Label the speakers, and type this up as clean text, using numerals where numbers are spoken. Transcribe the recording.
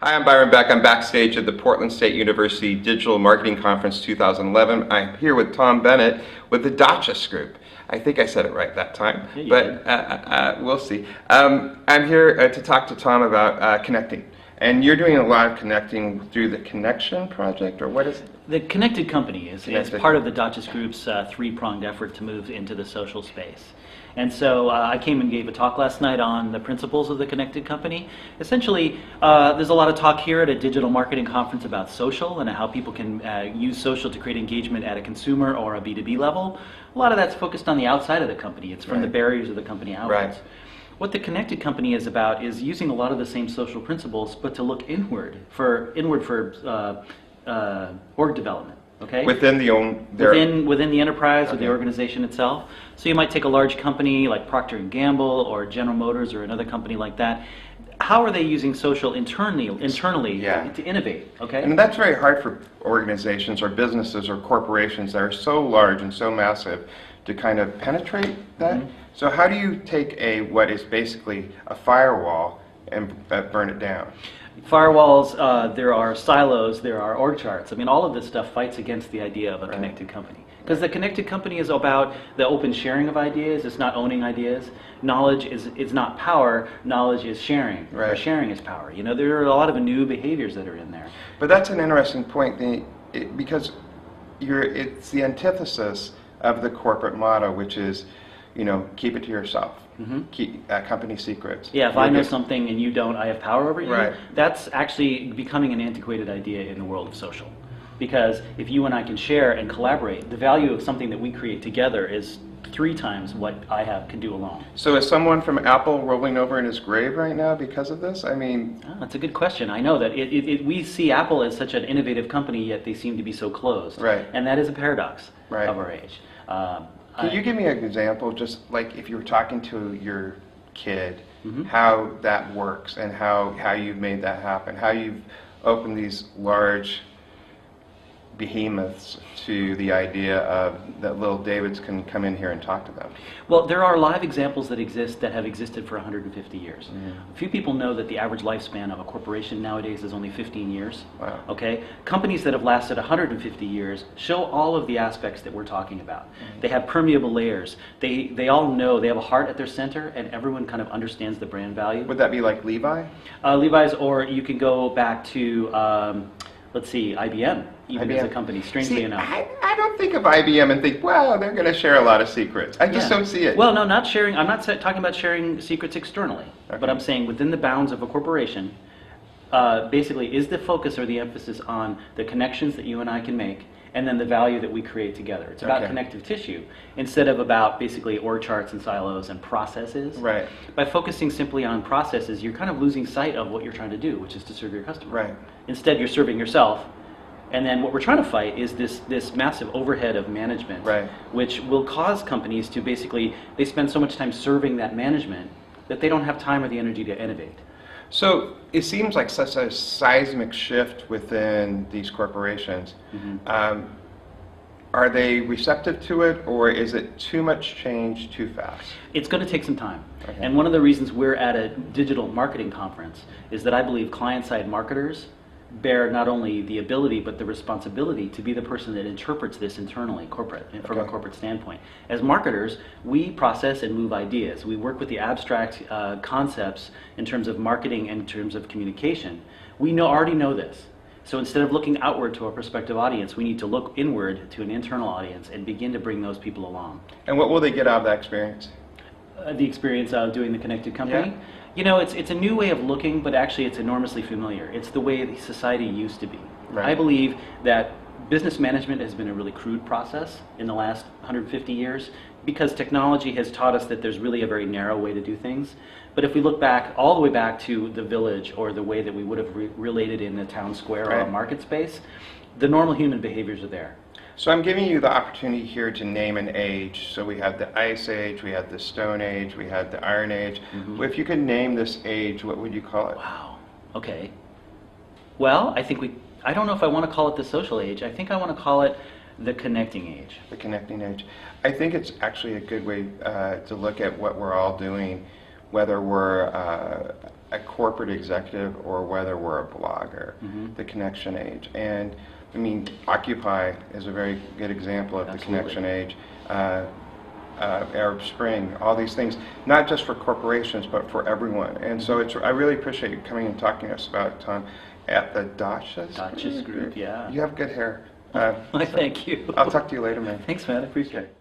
Speaker 1: Hi, I'm Byron Beck. I'm backstage at the Portland State University Digital Marketing Conference 2011. I'm here with Tom Bennett with the Dachis group. I think I said it right that time, but we'll see. I'm here to talk to Tom about connecting. And you're doing a lot of connecting through the Connection Project, or what is it?
Speaker 2: The Connected Company is part of the Dachis Group's three-pronged effort to move into the social space. And so I came and gave a talk last night on the principles of the Connected Company. Essentially, there's a lot of talk here at a digital marketing conference about social and how people can use social to create engagement at a consumer or a B2B level. A lot of that's focused on the outside of the company. It's from the barriers of the company outwards. What the Connected Company is about is using a lot of the same social principles, but to look inward for org development. Okay.
Speaker 1: Within
Speaker 2: the enterprise or the organization itself. So you might take a large company like Procter & Gamble or General Motors or another company like that. How are they using social internally to innovate? Okay.
Speaker 1: And that's very hard for organizations or businesses or corporations that are so large and so massive to kind of penetrate that. So how do you take what is basically a firewall and burn it down?
Speaker 2: Firewalls, there are silos, there are org charts. I mean, all of this stuff fights against the idea of a connected company. Because the connected company is about the open sharing of ideas. It's not owning ideas. Knowledge is not power. Knowledge is sharing. Or sharing is power. You know, there are a lot of new behaviors that are in there.
Speaker 1: But that's an interesting point because it's the antithesis of the corporate motto, which is, you know, keep it to yourself. Keep company secrets.
Speaker 2: Yeah, if I know something and you don't, I have power over you. That's actually becoming an antiquated idea in the world of social. Because if you and I can share and collaborate, the value of something that we create together is 3 times what I can do alone.
Speaker 1: So is someone from Apple rolling over in his grave right now because of this? I mean...
Speaker 2: that's a good question. I know that we see Apple as such an innovative company, yet they seem to be so closed. And that is a paradox of our age.
Speaker 1: Can you give me an example, just like if you were talking to your kid, how that works and how you've made that happen, how you've opened these large behemoths to the idea of that little Davids can come in here and talk to them?
Speaker 2: Well, there are live examples that have existed for 150 years. Few people know that the average lifespan of a corporation nowadays is only 15 years. Okay? Companies that have lasted 150 years show all of the aspects that we're talking about. They have permeable layers. They all know, they have a heart at their center, and everyone kind of understands the brand value.
Speaker 1: Would that be like Levi?
Speaker 2: Levi's, or you can go back to let's see, IBM, as a company, strangely enough.
Speaker 1: I don't think of IBM and think, well, they're going to share a lot of secrets. I just don't see it.
Speaker 2: Well, no, not sharing. I'm not talking about sharing secrets externally, but I'm saying within the bounds of a corporation, basically, is the focus or the emphasis on the connections that you and I can make, and then the value that we create together. It's about connective tissue instead of about basically org charts and silos and processes. By focusing simply on processes, you're kind of losing sight of what you're trying to do, which is to serve your customer. Instead, you're serving yourself. And then what we're trying to fight is this massive overhead of management, which will cause companies to basically, they spend so much time serving that management that they don't have time or the energy to innovate.
Speaker 1: So it seems like such a seismic shift within these corporations. Are they receptive to it, or is it too much change too fast?
Speaker 2: It's going to take some time. And one of the reasons we're at a digital marketing conference is that I believe client-side marketers bear not only the ability but the responsibility to be the person that interprets this internally, from a corporate standpoint. As marketers, we process and move ideas. We work with the abstract concepts in terms of marketing and in terms of communication. We already know this. So instead of looking outward to a prospective audience, we need to look inward to an internal audience and begin to bring those people along.
Speaker 1: And what will they get out of that experience?
Speaker 2: The experience of doing the Connected Company? You know, it's a new way of looking, but actually it's enormously familiar. It's the way society used to be. I believe that business management has been a really crude process in the last 150 years because technology has taught us that there's really a very narrow way to do things. But if we look back, all the way back to the village or the way that we would have related in a town square or a market space, the normal human behaviors are there.
Speaker 1: So I'm giving you the opportunity here to name an age. So we had the Ice Age, we had the Stone Age, we had the Iron Age. If you could name this age, what would you call it?
Speaker 2: Wow. Okay. Well, I don't know if I want to call it the social age. I think I want to call it the connecting age.
Speaker 1: The connecting age. I think it's actually a good way to look at what we're all doing whether we're a corporate executive or whether we're a blogger, the connection age. And I mean, Occupy is a very good example of the connection age. Arab Spring, all these things, not just for corporations, but for everyone. And so I really appreciate you coming and talking to us about, Tom, at the Dachis
Speaker 2: Group, yeah.
Speaker 1: You have good hair.
Speaker 2: Thank you.
Speaker 1: I'll talk to you later, man.
Speaker 2: Thanks, man. I appreciate it.